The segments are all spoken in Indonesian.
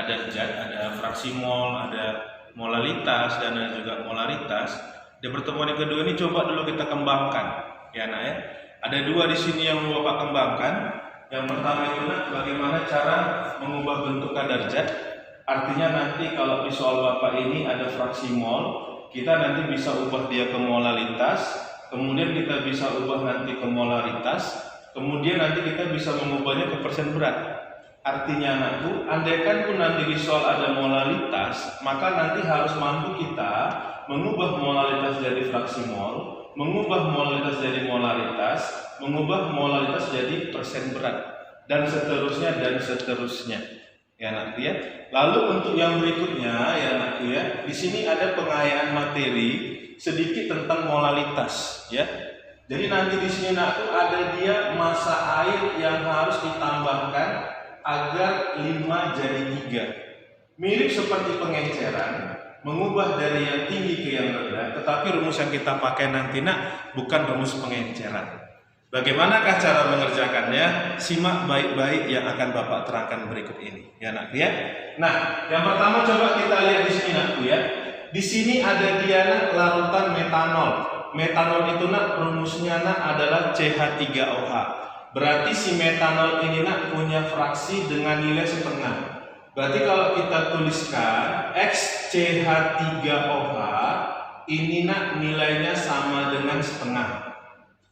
kadar zat, ada fraksi mol, ada molalitas, dan ada juga molaritas. Di pertemuan yang kedua ini coba dulu kita kembangkan, ya nak ya. Ada dua di sini yang Bapak kembangkan. Yang pertama itu nak, bagaimana cara mengubah bentuk kadar zat. Artinya nanti kalau di soal Bapak ini ada fraksi mol, kita nanti bisa ubah dia ke molalitas, kemudian kita bisa ubah nanti ke molaritas, kemudian nanti kita bisa mengubahnya ke persen berat. Artinya anakku, andaikan pun nanti di soal ada molalitas, maka nanti harus mampu kita mengubah molalitas jadi fraksi mol, mengubah molalitas jadi molaritas, mengubah molalitas jadi persen berat, dan seterusnya dan seterusnya. Ya anakku ya. Lalu untuk yang berikutnya ya anakku ya, di sini ada pengayaan materi sedikit tentang molalitas ya. Jadi nanti di sini anakku ada dia massa air yang harus ditambahkan agar 5 jadi 3. Mirip seperti pengenceran, mengubah dari yang tinggi ke yang rendah, tetapi rumus yang kita pakai nanti nak bukan rumus pengenceran. Bagaimanakah cara mengerjakannya? Simak baik-baik yang akan Bapak terangkan berikut ini, ya nak ya. Nah, yang pertama coba kita lihat di sini nak ya. Di sini ada dia nak larutan metanol. Metanol itu nak rumusnya nak adalah CH3OH. Berarti si metanol ini nak punya fraksi dengan nilai setengah. Berarti kalau kita tuliskan XCH3OH ini nak nilainya sama dengan setengah.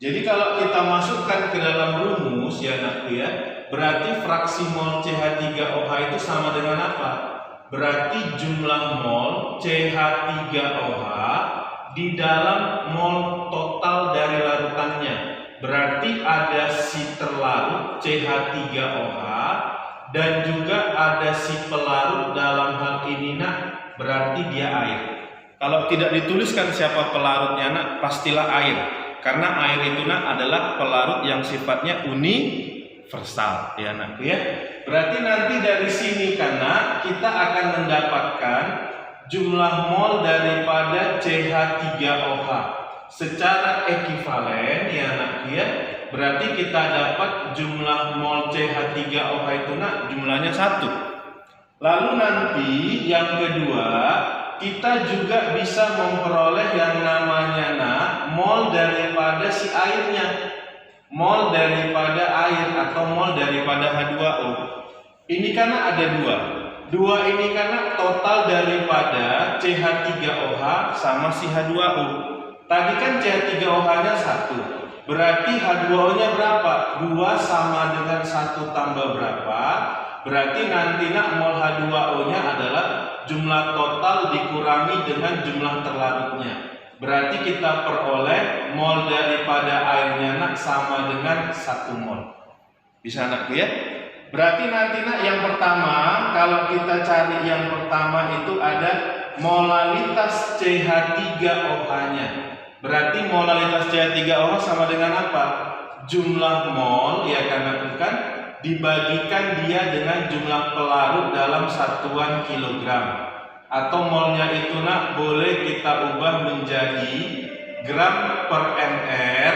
Jadi kalau kita masukkan ke dalam rumus ya nak ya, berarti fraksi mol CH3OH itu sama dengan apa? Berarti jumlah mol CH3OH di dalam mol total dari larutannya. Berarti ada si terlarut CH3OH dan juga ada si pelarut, dalam hal ini nak berarti dia air. Kalau tidak dituliskan siapa pelarutnya nak, pastilah air. Karena air itu nak adalah pelarut yang sifatnya universal, ya nak ya. Berarti nanti dari sini karena kita akan mendapatkan jumlah mol daripada CH3OH secara ekivalen, ya nak ya. Berarti kita dapat jumlah mol CH3OH itu nak jumlahnya 1. Lalu nanti yang kedua, kita juga bisa memperoleh yang namanya nak mol daripada si airnya, mol daripada air atau mol daripada H2O. Ini karena ada dua ini karena total daripada CH3OH sama si H2O. Tadi kan CH3OH-nya 1, berarti H2O-nya berapa? 2 sama dengan 1 tambah berapa? Berarti nanti nak mol H2O-nya adalah jumlah total dikurangi dengan jumlah terlarutnya. Berarti kita peroleh mol daripada airnya nak sama dengan 1 mol. Bisa nak ya? Berarti nanti nak yang pertama, kalau kita cari yang pertama itu ada molalitas CH3OH-nya. Berarti molalitas CH3OH sama dengan apa? Jumlah mol ya kan dibagikan dia dengan jumlah pelarut dalam satuan kilogram, atau molnya itu nak boleh kita ubah menjadi gram per mr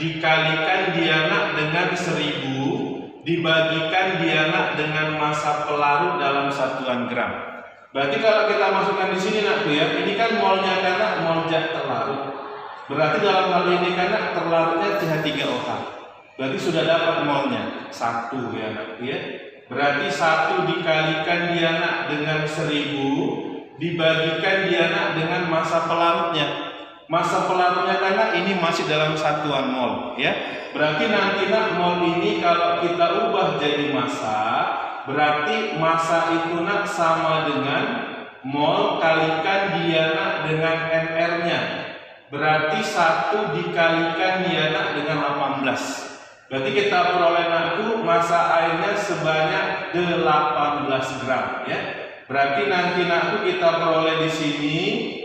dikalikan dia nak dengan 1000 dibagikan dia nak dengan massa pelarut dalam satuan gram. Berarti kalau kita masukkan di sini nak ya, ini kan molnya karena mol zat terlarut. Berarti dalam hal ini karena terlarutnya CH3OH. Berarti sudah dapat molnya 1 ya nak ya. Berarti 1 dikalikan dia nak dengan 1000 dibagikan dia nak dengan massa pelarutnya. Massa pelarutnya karena ini masih dalam satuan mol ya. Berarti nanti nak mol ini kalau kita ubah jadi massa, berarti massa itu nak sama dengan mol kalikan dia nak dengan mr-nya. Berarti 1 dikalikan dia nak dengan 18. Berarti kita peroleh nakku massa airnya sebanyak 18 gram ya. Berarti nanti nakku kita peroleh di sini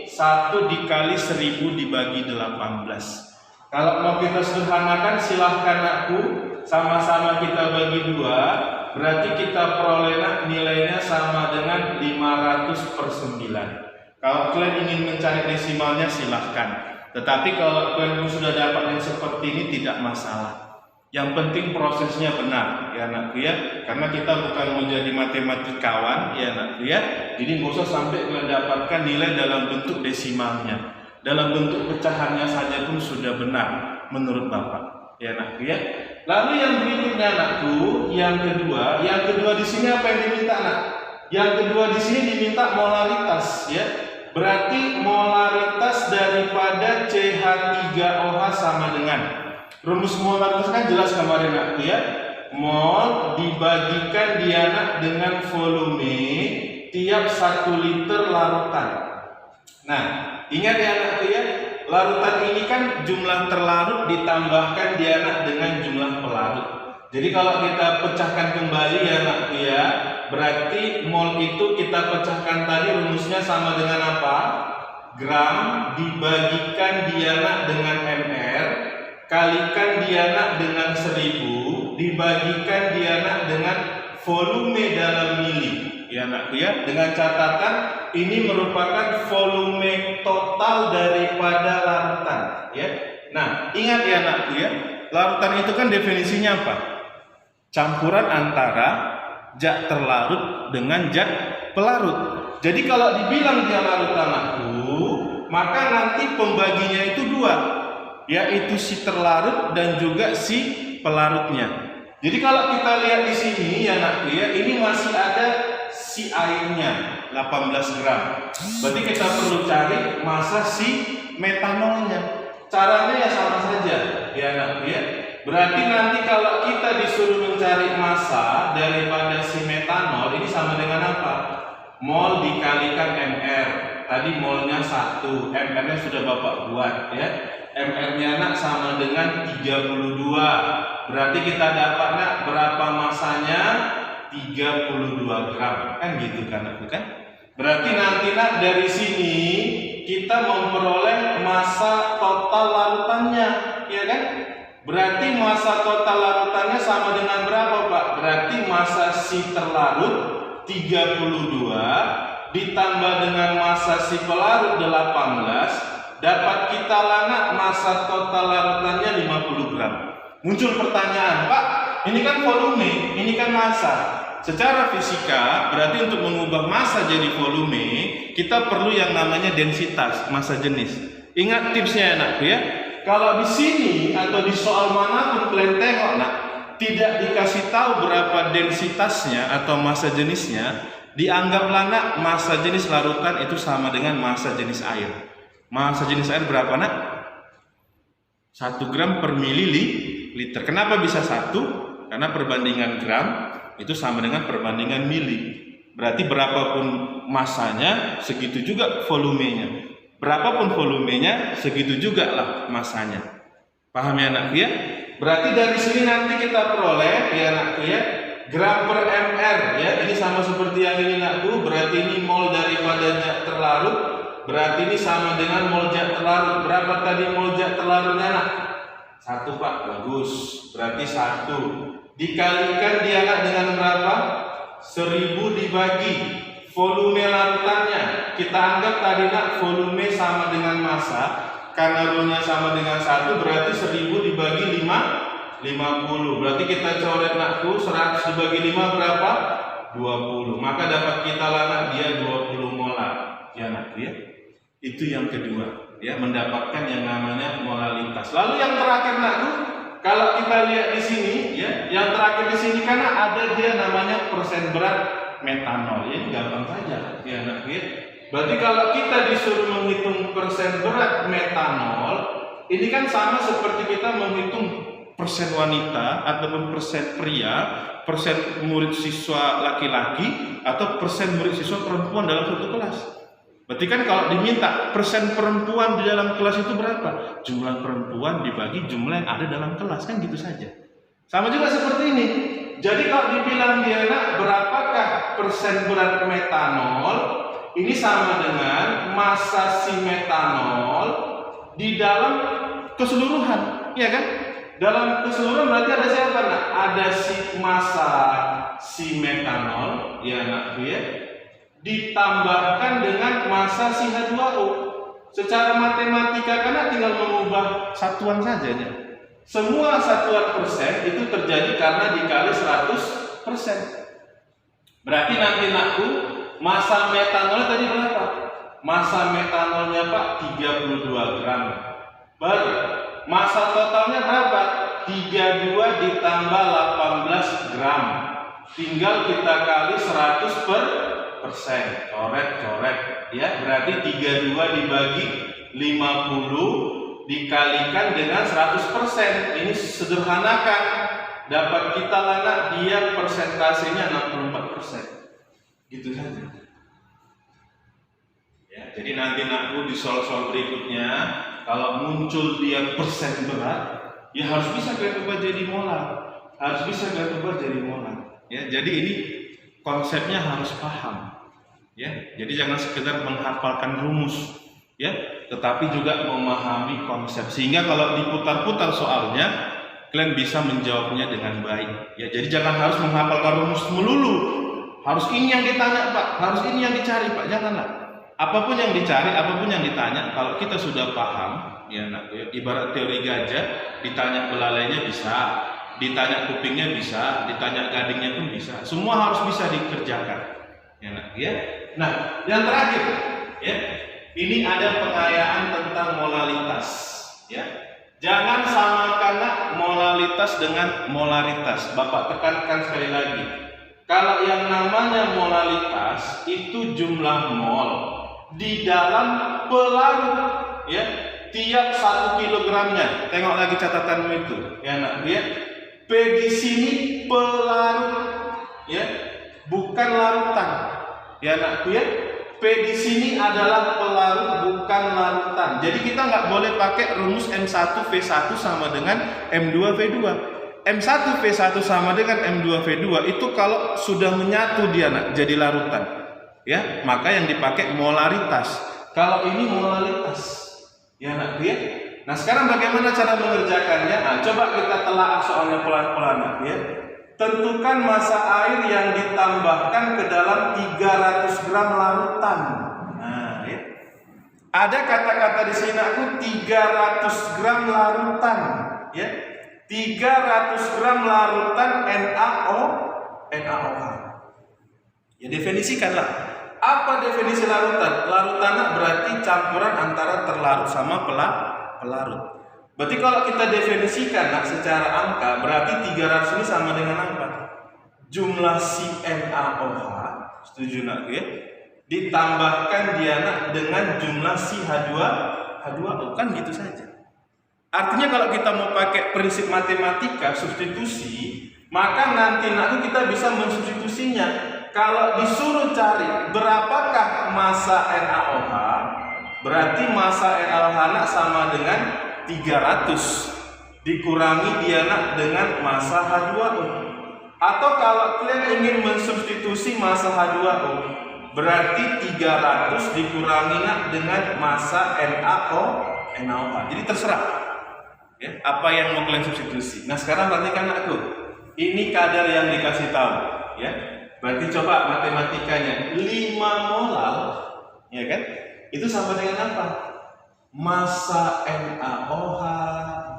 1 dikali 1000 dibagi 18. Kalau mau kita sederhanakan silahkan nakku, sama-sama kita bagi 2. Berarti kita peroleh nak nilainya sama dengan 500/9. Kalau kalian ingin mencari desimalnya silahkan. Tetapi kalau kalian sudah dapat yang seperti ini tidak masalah. Yang penting prosesnya benar, ya anakku ya. Karena kita bukan mau jadi matematikawan, ya anakku ya. Jadi nggak usah sampai mendapatkan nilai dalam bentuk desimalnya. Dalam bentuk pecahannya saja pun sudah benar menurut Bapak, ya anakku ya. Lalu yang berikutnya anakku, yang kedua di sini apa yang diminta anak? Yang kedua di sini diminta molaritas, ya. Berarti molaritas daripada CH3OH sama dengan rumus molaritas kan jelas kemarin anakku ya. Mol dibagikan dianak dengan volume tiap 1 liter larutan. Nah, ingat ya anakku ya, larutan ini kan jumlah terlarut ditambahkan dianak dengan jumlah pelarut. Jadi kalau kita pecahkan kembali ya anakku ya, berarti mol itu kita pecahkan tadi rumusnya sama dengan apa? Gram dibagikan dianak dengan mr kalikan dianak dengan 1000 dibagikan dianak dengan volume dalam mili, ya anakku ya. Dengan catatan ini merupakan volume total daripada larutan, ya. Nah, ingat ya anakku ya, larutan itu kan definisinya apa? Campuran antara zat terlarut dengan zat pelarut. Jadi kalau dibilang dia larut anakku, maka nanti pembaginya itu dua, yaitu si terlarut dan juga si pelarutnya. Jadi kalau kita lihat di sini ya anakku ya, ini masih ada si airnya 18 gram. Berarti kita perlu cari massa si metanolnya. Caranya ya sama saja ya anakku ya. Berarti nanti kalau kita disuruh mencari massa daripada si metanol, ini sama dengan apa? Mol dikalikan mr. Tadi molnya 1, mr-nya sudah Bapak buat ya. MR-nya nak sama dengan 32. Berarti kita dapat nak berapa masanya? 32 gram. Kan gitu kan aku kan? Berarti nanti nak dari sini kita memperoleh massa total larutannya, ya kan? Berarti massa total larutannya sama dengan berapa, Pak? Berarti massa si terlarut 32 ditambah dengan massa si pelarut 18, dapat kita lanak massa total larutannya 50 gram. Muncul pertanyaan, Pak, ini kan volume, ini kan massa. Secara fisika, berarti untuk mengubah massa jadi volume, kita perlu yang namanya densitas, massa jenis. Ingat tipsnya anakku ya. Kalau di sini atau di soal manapun kalian tengok nak, tidak dikasih tahu berapa densitasnya atau massa jenisnya, dianggaplah nak massa jenis larutan itu sama dengan massa jenis air. Massa jenis air berapa nak? 1 gram per mililiter. Kenapa bisa 1? Karena perbandingan gram itu sama dengan perbandingan mili. Berarti berapapun massanya, segitu juga volumenya. Berapapun volumenya, segitu juga lah massanya. Paham ya anakku ya? Berarti dari sini nanti kita peroleh ya anakku ya, gram per mr ya. Ini sama seperti yang ini anakku. Berarti ini mol daripada zat terlarut. Berarti ini sama dengan mol zat terlarut. Berapa tadi mol zat terlarutnya nak? 1 Pak, bagus. Berarti 1 dikalikan dianak dengan berapa? 1000 dibagi volume larutannya. Kita anggap tadi nak volume sama dengan massa. Karena rho-nya sama dengan 1, berarti 1000 dibagi 50. Berarti kita coret nakku, 100 dibagi 5 berapa? 20. Maka dapat kita lanak dia 20 molar. Ya nakku ya. Itu yang kedua, ya, mendapatkan yang namanya molalitas. Lalu yang terakhir nakku, kalau kita lihat di sini, ya, yang terakhir di sini karena ada dia namanya persen berat metanol. Ini gampang saja, ya nakku ya. Berarti kalau kita disuruh menghitung persen berat metanol, ini kan sama seperti kita menghitung persen wanita ataupun persen pria, persen murid siswa laki-laki atau persen murid siswa perempuan dalam satu kelas. Berarti kan kalau diminta persen perempuan di dalam kelas itu berapa? Jumlah perempuan dibagi jumlah yang ada dalam kelas, kan gitu saja. Sama juga seperti ini. Jadi kalau dibilang dia nak berapakah persen berat metanol, ini sama dengan massa si metanol di dalam keseluruhan, ya kan? Dalam keseluruhan berarti ada siapa nak? Ada si massa si metanol, ya nak ya, ditambahkan dengan massa si H2O. Secara matematika karena tinggal mengubah satuan saja ya. Semua satuan persen itu terjadi karena dikali 100%. Berarti nanti nakku, massa metanolnya tadi berapa? Massa metanolnya Pak 32 gram. Baru massa totalnya berapa? 32 ditambah 18 gram. Tinggal kita kali 100%. Coret-coret ya. Berarti 32 dibagi 50 dikalikan dengan 100%. Ini sederhanakan. Dapat kita lana dia persentasenya 64%. Gitu saja. Ya, jadi nanti nakku di soal-soal berikutnya kalau muncul dia persen berat, ya harus bisa kita ubah jadi molar. Harus bisa kita ubah jadi molar. Ya, jadi ini konsepnya harus paham. Ya, jadi jangan sekedar menghafalkan rumus, ya, tetapi juga memahami konsep. Sehingga kalau diputar-putar soalnya, kalian bisa menjawabnya dengan baik. Ya, jadi jangan harus menghafalkan rumus melulu. Harus ini yang ditanya Pak, harus ini yang dicari Pak, janganlah. Apapun yang dicari, apapun yang ditanya, kalau kita sudah paham, ya nak, ibarat teori gajah, ditanya belalainya bisa, ditanya kupingnya bisa, ditanya gadingnya pun bisa. Semua harus bisa dikerjakan. Ya nak, ya. Nah, yang terakhir, ya, ini ada pengayaan tentang molalitas, ya. Jangan samakan molalitas dengan molaritas. Bapak tekankan sekali lagi. Kalau yang namanya molalitas itu jumlah mol di dalam pelarut, ya, tiap 1 kilogramnya. Tengok lagi catatanmu itu, ya nak, ya. P di sini pelarut, ya, bukan larutan, ya nak, ya. P di sini adalah pelarut, bukan larutan. Jadi kita nggak boleh pakai rumus M1V1 sama dengan M2V2. M1V1 sama dengan M2V2 itu kalau sudah menyatu dia nak jadi larutan, ya, maka yang dipakai molaritas. Kalau ini molalitas, ya nak, ya. Nah, sekarang bagaimana cara mengerjakannya? Nah, coba kita telaah soalnya pelan-pelan, nak, ya. Tentukan massa air yang ditambahkan ke dalam 300 gram larutan. Nah, ya. Ada kata-kata di sini aku 300 gram larutan, ya. 300 gram larutan NaOH. Ya, definisikanlah. Apa definisi larutan? Larutan berarti campuran antara terlarut sama pelarut. Berarti kalau kita definisikan secara angka, berarti 300 ini sama dengan apa? Jumlah si NaOH, setuju nak, ya? Ditambahkan dia nak dengan jumlah si H2O, kan gitu saja. Artinya kalau kita mau pakai prinsip matematika substitusi, maka nanti kita bisa mensubstitusinya. Kalau disuruh cari berapakah massa NaOH, berarti massa NaOH sama dengan 300 dikurangi dia dengan massa H2O. Atau kalau kalian ingin mensubstitusi massa H2O, berarti 300 dikurangi dengan massa NaOH. Jadi terserah, ya, apa yang mau kalian substitusi. Nah, sekarang perhatikan aku. Ini kadar yang dikasih tahu, ya. Berarti coba matematikanya 5 molar, ya kan? Itu sama dengan apa? Massa NaOH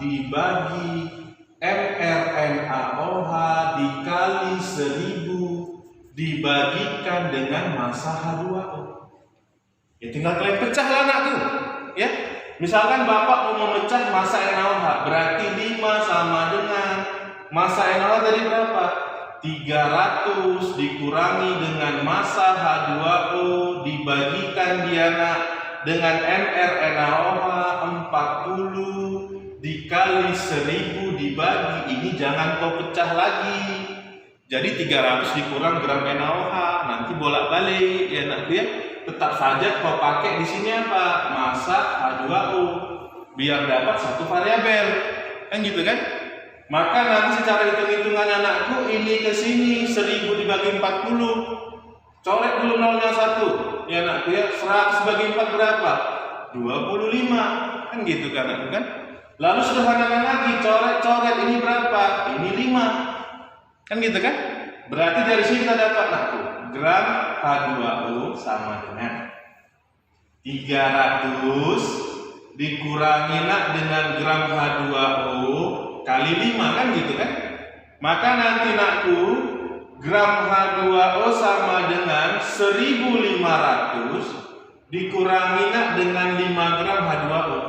dibagi mRNaOH dikali 1000 dibagikan dengan massa H2O. Ya, tinggal kalian pecah lah anakku, ya. Misalkan Bapak mau memecah massa NaOH, berarti 5 sama dengan massa NaOH tadi berapa? 300 dikurangi dengan massa H2O dibagikan dia dengan mRNaOH 40 dikali 1000 dibagi. Ini jangan kau pecah lagi. Jadi 300 dikurang gram NaOH, nanti bolak-balik, ya nak, ya. Tetap saja kau pakai di sini apa? Massa H2O biar dapat satu variabel. Kan gitu kan? Maka nanti secara hitung-hitungan anakku ini ke sini 1000 dibagi 40. Coret dulu nolnya 1. Ya anakku, ya. 100 bagi 4 berapa? 25. Kan gitu kan anakku, kan? Lalu sederhanakan lagi, coret-coret ini berapa? Ini 5. Kan gitu kan? Berarti dari sini kita dapat anakku, gram H2O sama dengan 300 dikurangi dengan gram H2O kali 5 kan gitu kan. Maka nanti nakku gram H2O sama dengan 1500 dikurangi nak dengan 5 gram H2O.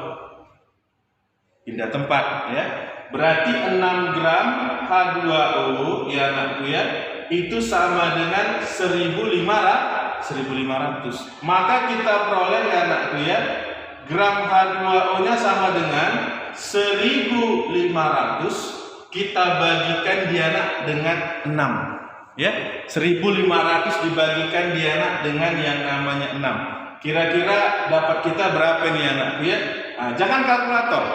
Pindah tempat ya. Berarti 6 gram H2O ya nakku ya, itu sama dengan 1500. Maka kita peroleh ya nakku ya, gram H2O nya sama dengan 1500, kita bagikan dia nak dengan 6 ya. 1500 dibagikan dia nak dengan yang namanya 6. Kira-kira dapat kita berapa nih ya nakku ya? Nah, jangan kalkulator.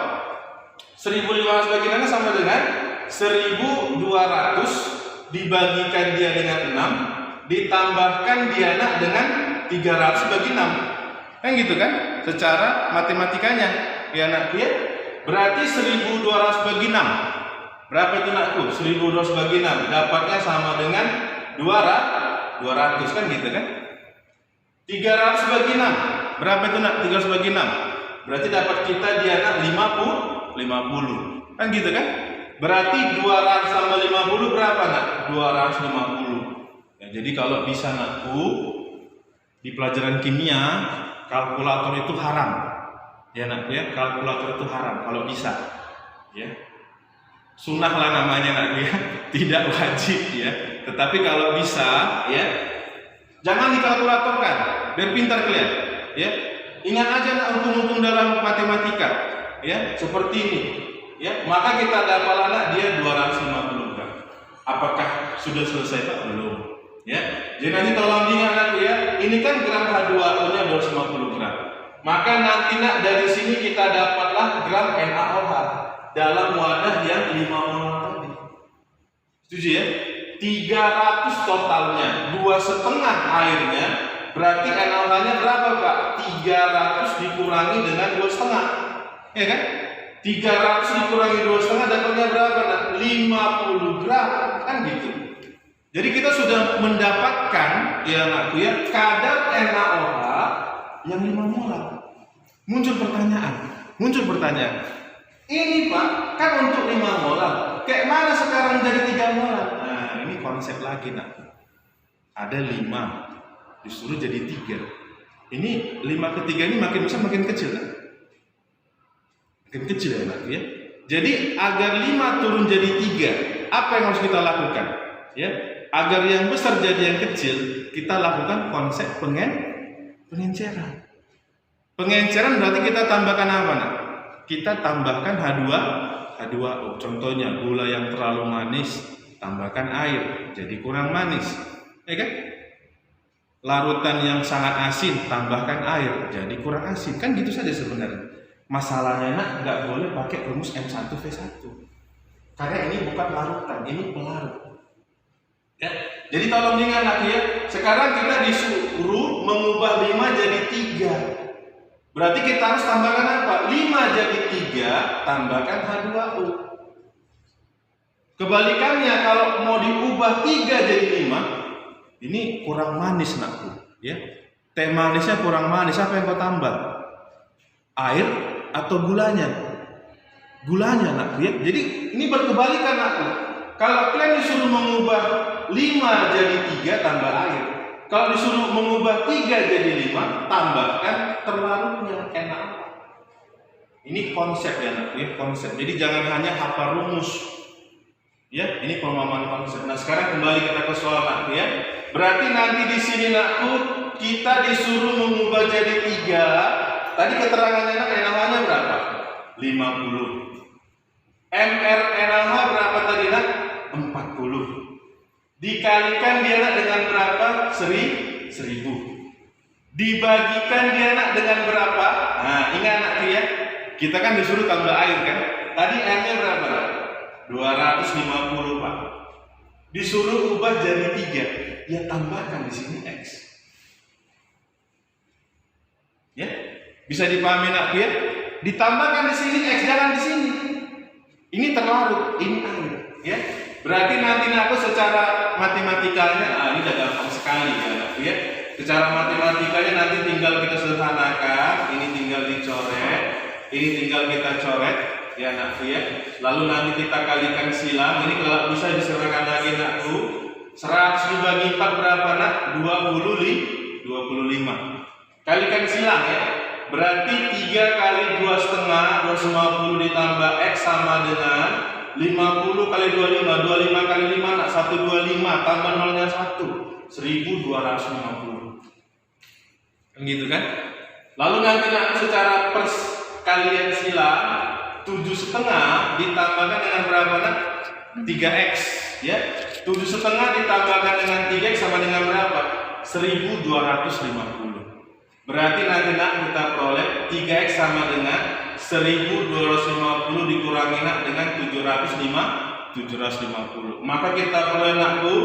1500 bagi 6 sama dengan 1200 dibagikan dia dengan 6 ditambahkan dia nak dengan 300 bagi 6. Kan gitu kan? Secara matematikanya ya nakku ya. Berarti 1200 bagi 6. Berapa itu nakku? 1200 bagi 6 dapatnya sama dengan 200 kan gitu kan? 300 bagi 6. Berapa itu nak? 300 bagi 6. Berarti dapat kita dia nak 50. Kan gitu kan? Berarti 200 tambah 50 berapa nak? 250. Ya, jadi kalau bisa nakku, di pelajaran kimia kalkulator itu haram. Ya nak ya, kalkulator itu haram kalau bisa. Ya. Sunnah lah namanya nak ya, tidak wajib ya. Tetapi kalau bisa ya, jangan dikalkulatorkan, biar pintar kalian. Ya. Ingat aja nak hukum-hukum dalam matematika. Ya, seperti ini. Ya, maka kita dapat anak dia 250 gram. Apakah sudah selesai Pak? Belum. Ya. Jadi nanti tolong diingat nak ya, ini kan gram H2O-nya 250 gram. Maka nanti nak dari sini kita dapatlah gram NaOH dalam wadah yang 5 mol tadi. Setuju ya? 300 totalnya, 2,5 airnya, berarti NaOH-nya berapa Pak? 300 dikurangi dengan 2,5. Ya kan? 300 dikurangi 2,5 dapatnya berapa nak? 50 gram kan gitu. Jadi kita sudah mendapatkan ya nakku ya kadar NaOH yang 5 molar. Muncul pertanyaan. Ini Pak, kan untuk 5 molar. Kayak mana sekarang jadi 3 molar? Nah, ini konsep lagi nak. Ada 5 disuruh jadi 3. Ini 5 ke 3 ini makin besar makin kecil kan? Makin kecil ya nak ya. Jadi agar 5 turun jadi 3, apa yang harus kita lakukan? Ya, agar yang besar jadi yang kecil, kita lakukan konsep pengenceran. Pengenceran berarti kita tambahkan apa nak? Kita tambahkan H2O. Contohnya gula yang terlalu manis, tambahkan air, jadi kurang manis. Ya kan? Larutan yang sangat asin, tambahkan air, jadi kurang asin. Kan gitu saja sebenarnya. Masalahnya nak nggak boleh pakai rumus M1V1. Karena ini bukan larutan, ini pelarut. Ya. Jadi tolong diingat nak ya. Sekarang kita disuruh mengubah 5 jadi 3. Berarti kita harus tambahkan apa? 5 jadi 3, tambahkan H2O. Kebalikannya kalau mau diubah 3 jadi 5, ini kurang manis nakku, ya. Teh manisnya kurang manis, apa yang kau tambah? Air atau gulanya? Gulanya nakku ya. Jadi ini berkebalikan nakku. Kalau kalian disuruh mengubah 5 jadi 3 tambah air. Kalau disuruh mengubah 3 jadi 5, tambahkan terlarutnya NaOH. Ini konsep ya nak, ya konsep. Jadi jangan hanya hafal rumus. Ya, ini pemahaman konsep. Nah, sekarang kembali kita ke soal nak ya. Berarti nanti di sini nakku kita disuruh mengubah jadi 3. Tadi keterangannya nak NaOH-nya berapa? 50. mRNaOH berapa tadi nak? 40. Dikalikan dia nak dengan berapa? 1000. Dibagikan dia nak dengan berapa? Nah, ingat nak ya. Kita kan disuruh tambah air kan? Tadi airnya berapa? 250 Pak. Disuruh ubah jadi 3. Ya tambahkan di sini X. Ya? Bisa dipahami nak ya? Ditambahkan di sini X, jangan di sini. Ini terlarut, ini air, ya. Berarti nanti aku secara matematikanya, ini udah gampang sekali ya. Secara matematikanya nanti tinggal kita sederhanakan, ini tinggal dicoret, ini tinggal kita coret. ya anakku ya. Lalu nanti kita kalikan silang. Ini kalau bisa diserahkan lagi anakku. 100 dibagi 4 berapa nak? 25. Kalikan silang ya. Berarti 3 kali 2,5 250 ditambah X sama dengan 50 kali 25 kali 5 nak 125 tambah nolnya 1 1250. Gitu kan? Lalu nanti nak secara perkalian silang 7,5 ditambahkan dengan berapa nak? 3x ya. 7,5 ditambahkan dengan 3x sama dengan berapa? 1250. Berarti nanti nak kita peroleh 3x sama dengan 1250 dikurangi nak dengan 750. Maka kita peroleh nakku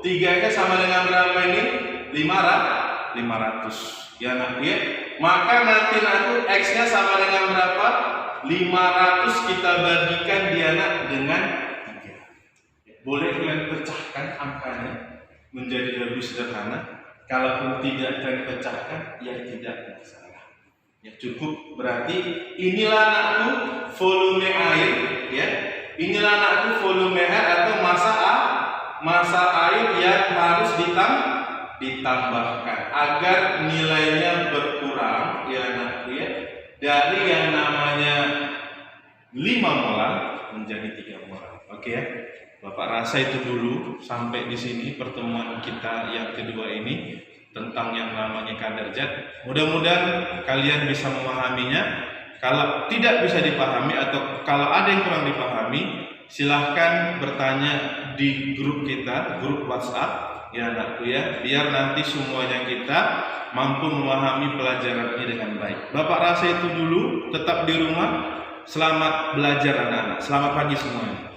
3x sama dengan berapa ini? 500 ya nak ya. Maka nanti nakku x nya sama dengan berapa? 500 kita bagikan dia nak dengan 3. Boleh kalian pecahkan angkanya menjadi lebih sederhana. Kalaupun tidak kalian pecahkan, ya tidak masalah. Ya cukup. Berarti inilah nakku volume air, ya. Inilah nakku volume air atau massa air yang harus ditambahkan agar nilainya berkurang, ya nakku ya. Dari yang namanya 5 molar menjadi 3 molar. Oke ya. Bapak rasa itu dulu sampai di sini pertemuan kita yang kedua ini tentang yang namanya kadar zat. Mudah-mudahan kalian bisa memahaminya. Kalau tidak bisa dipahami atau kalau ada yang kurang dipahami, silahkan bertanya di grup kita, grup WhatsApp ya anakku ya, biar nanti semuanya kita mampu memahami pelajaran ini dengan baik. Bapak rasa itu dulu, tetap di rumah. Selamat belajar anak-anak. Selamat pagi semuanya.